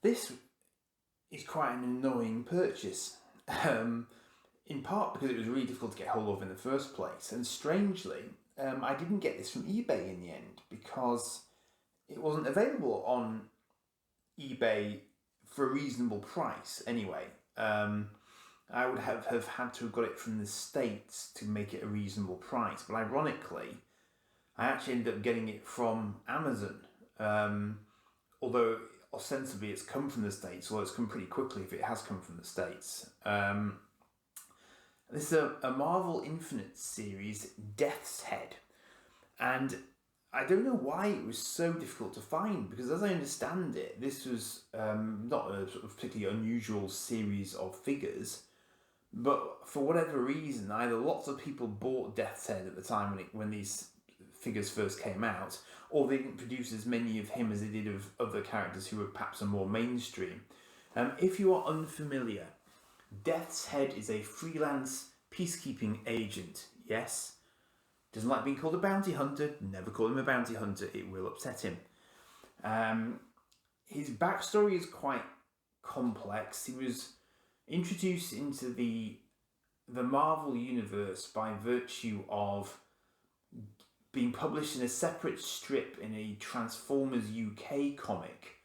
This is quite an annoying purchase, in part because it was really difficult to get hold of in the first place. And strangely, I didn't get this from eBay in the end because it wasn't available on eBay for a reasonable price anyway. I would have had to have got it from the States to make it a reasonable price. But ironically, I actually ended up getting it from Amazon. Although ostensibly it's come from the States, well, it's come pretty quickly if it has come from the States. This is a Marvel Infinite series, Death's Head. And I don't know why it was so difficult to find, because as I understand it, this was not a sort of particularly unusual series of figures, but for whatever reason, either lots of people bought Death's Head at the time when these figures first came out, or they didn't produce as many of him as they did of other characters who were perhaps more mainstream. If you are unfamiliar, Death's Head is a freelance peacekeeping agent, yes? Doesn't like being called a bounty hunter, never call him a bounty hunter, it will upset him. His backstory is quite complex. He was introduced into the Marvel Universe by virtue of being published in a separate strip in a Transformers UK comic,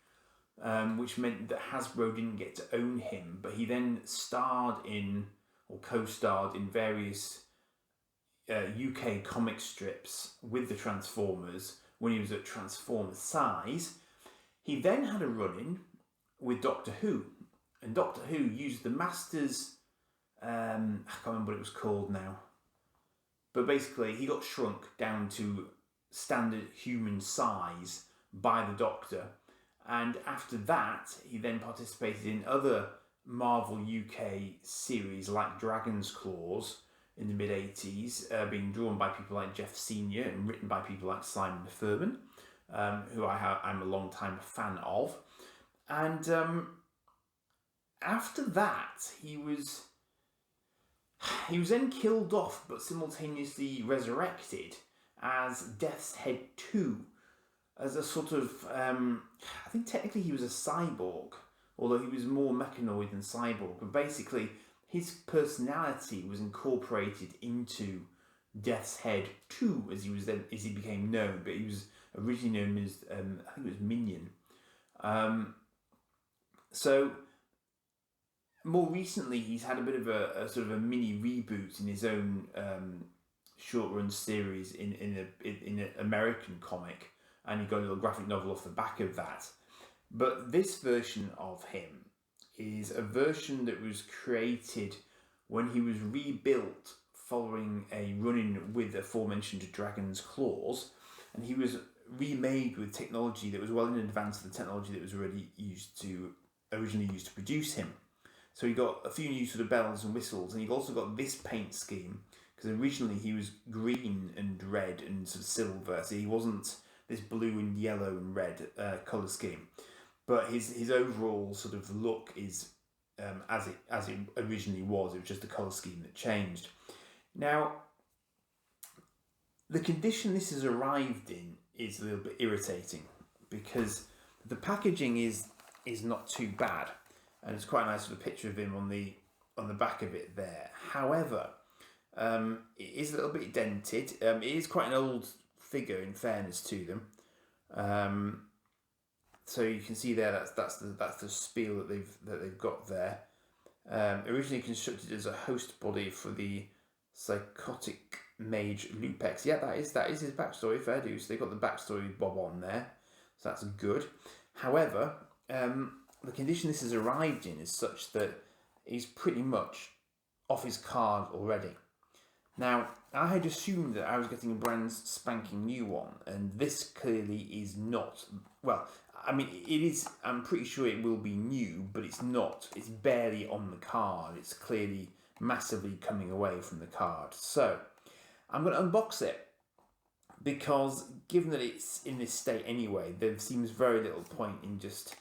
which meant that Hasbro didn't get to own him, but he then starred in, or co-starred in, various UK comic strips with the Transformers when he was at Transformers size. He then had a run-in with Doctor Who, and Doctor Who used the Masters, I can't remember what it was called now, but basically he got shrunk down to standard human size by the Doctor, and after that he then participated in other Marvel UK series like Dragon's Claws in the mid-80s, being drawn by people like Jeff Senior and written by people like Simon Furman, who I'm a long-time fan of. And after that, he was then killed off, but simultaneously resurrected as Death's Head 2, as a sort of, I think technically he was a cyborg, although he was more mechanoid than cyborg, but basically his personality was incorporated into Death's Head 2 as he became known, but he was originally known as, I think it was Minion. So more recently he's had a bit of a sort of a mini reboot in his own short run series in an American comic, and he got a little graphic novel off the back of that. But this version of him is a version that was created when he was rebuilt following a run-in with the aforementioned Dragon's Claws, and he was remade with technology that was well in advance of the technology that was originally used to produce him. So he got a few new sort of bells and whistles, and he also got this paint scheme, because originally he was green and red and sort of silver, so he wasn't this blue and yellow and red colour scheme. But his overall sort of look is as it originally was. It was just the colour scheme that changed. Now, the condition this has arrived in is a little bit irritating, because the packaging is not too bad, and it's quite a nice sort of picture of him on the back of it there. However, it is a little bit dented. It is quite an old figure, in fairness to them. So you can see there that's the spiel that they've got there. Originally constructed as a host body for the psychotic mage Lupex. Yeah, that is his backstory. Fair dues. They got the backstory Bob on there, so that's good. However, the condition this has arrived in is such that he's pretty much off his card already. Now, I had assumed that I was getting a brand spanking new one, and this clearly is not. Well, I mean, it is. I'm pretty sure it will be new, but it's not. It's barely on the card. It's clearly massively coming away from the card. So, I'm going to unbox it, because given that it's in this state anyway, there seems very little point in just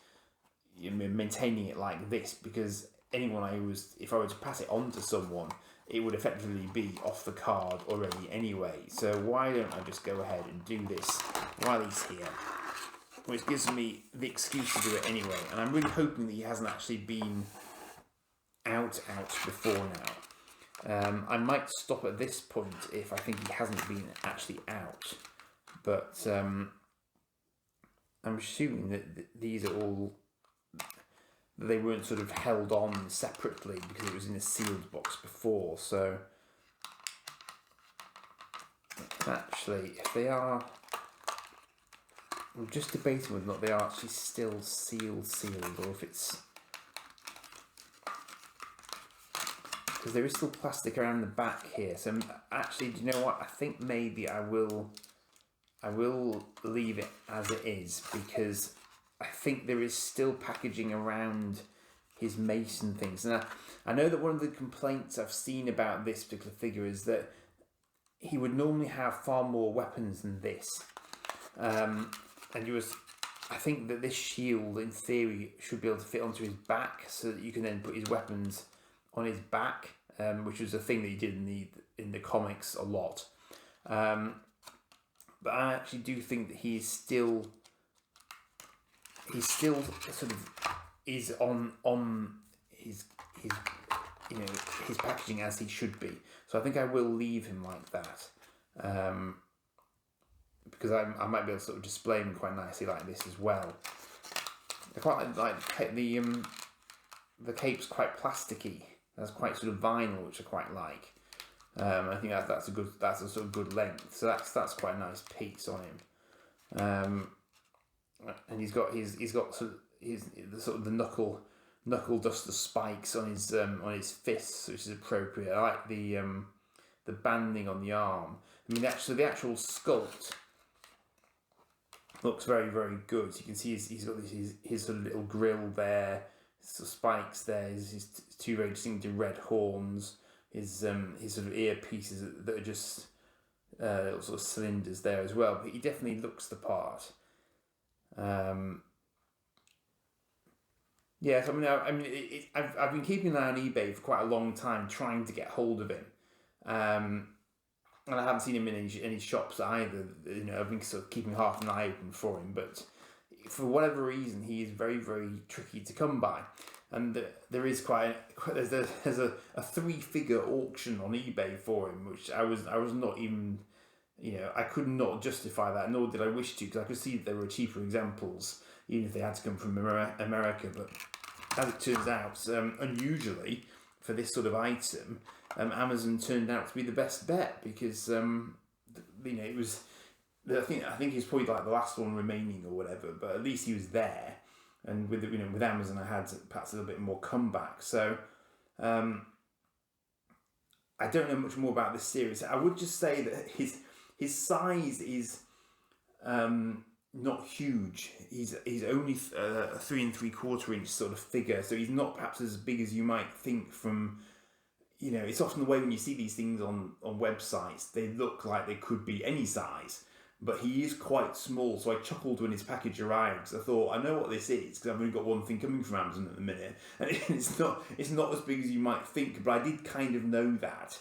maintaining it like this, because if I were to pass it on to someone, it would effectively be off the card already anyway. So why don't I just go ahead and do this while he's here. which gives me the excuse to do it anyway. And I'm really hoping that he hasn't actually been out before now. I might stop at this point if I think he hasn't been actually out, but I'm assuming that these are all, they weren't sort of held on separately because it was in a sealed box before. So actually, if they are, I'm just debating whether or not they are actually still sealed, or if it's, because there is still plastic around the back here. So actually, do you know what? I think maybe I will leave it as it is, because I think there is still packaging around his mace and things. And I know that one of the complaints I've seen about this particular figure is that he would normally have far more weapons than this. And I think that this shield, in theory, should be able to fit onto his back, so that you can then put his weapons on his back, which was a thing that he did in the comics a lot. But I actually do think that he's still sort of is on his his packaging as he should be. So I think I will leave him like that, because I might be able to sort of display him quite nicely like this as well. I quite like the cape's quite plasticky. That's quite sort of vinyl, which I quite like. I think that's a sort of good length. So that's quite a nice piece on him. And he's got the knuckle duster spikes on his fists, which is appropriate. I like the banding on the arm. I mean, actually, the actual sculpt looks very, very good. You can see he's got his sort of little grill there, sort of spikes there, his two very distinctive red horns, his sort of earpieces that are just little sort of cylinders there as well. But he definitely looks the part. Yes, I've been keeping an eye on eBay for quite a long time, trying to get hold of him, and I haven't seen him in any shops either. I've been sort of keeping half an eye open for him, but for whatever reason, he is very, very tricky to come by. And there is there's a 3-figure auction on eBay for him, which I was not even, I could not justify that, nor did I wish to, because I could see that there were cheaper examples, even if they had to come from America. But as it turns out, unusually for this sort of item, Amazon turned out to be the best bet, because it was, I think he's probably like the last one remaining or whatever, but at least he was there. And with Amazon, I had perhaps a little bit more comeback. So I don't know much more about this series. I would just say that his size is not huge. He's only a 3 3/4 inch sort of figure, so he's not perhaps as big as you might think from. It's often the way when you see these things on websites, they look like they could be any size, but he is quite small. So I chuckled when his package arrived, because I thought, I know what this is, because I've only got one thing coming from Amazon at the minute, and it's not as big as you might think. But I did kind of know that.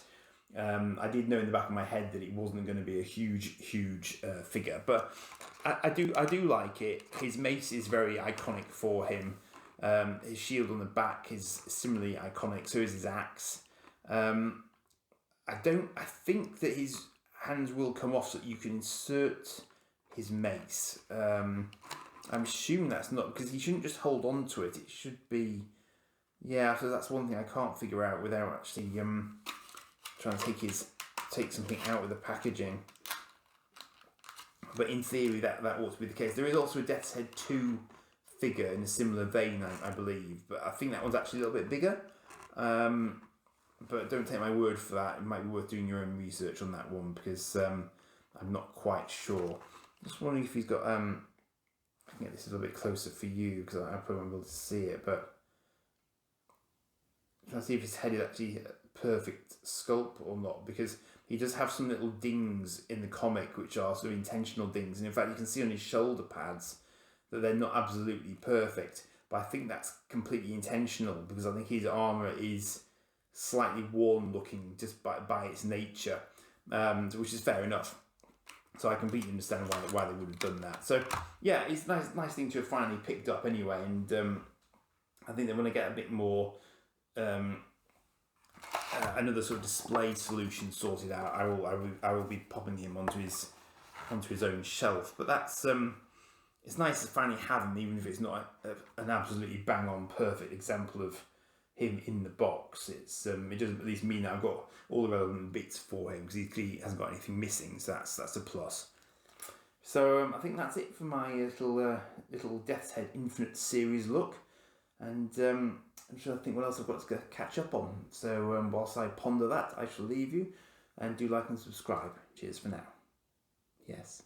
I did know in the back of my head that it wasn't going to be a huge figure, but I do like it. His mace is very iconic for him. His shield on the back is similarly iconic. So is his axe. I think that his hands will come off so that you can insert his mace. I'm assuming that's not, because he shouldn't just hold on to it. It should be, so that's one thing I can't figure out without actually trying to take something out of the packaging. But in theory, that ought to be the case. There is also a Death's Head 2 figure in a similar vein, I believe, but I think that one's actually a little bit bigger. But don't take my word for that. It might be worth doing your own research on that one, because I'm not quite sure. Just wondering if he's got. I can get this a little bit closer for you, because I probably won't be able to see it. But trying to see if his head is actually a perfect sculpt or not, because he does have some little dings in the comic which are sort of intentional dings, and in fact you can see on his shoulder pads that they're not absolutely perfect. But I think that's completely intentional, because I think his armour is slightly worn looking just by its nature, which is fair enough. So I completely understand why they would have done that. So yeah, it's nice thing to have finally picked up anyway, and I think they're going to get a bit more another sort of display solution sorted out. I will be popping him onto his own shelf. But that's it's nice to finally have him, even if it's not an absolutely bang on perfect example of him in the box. It doesn't at least mean that I've got all the relevant bits for him, because he clearly hasn't got anything missing. So that's a plus. So I think that's it for my little Death's Head Infinite series look, and I'm trying to think what else I've got to catch up on. So whilst I ponder that, I shall leave you, and do like and subscribe. Cheers for now. Yes.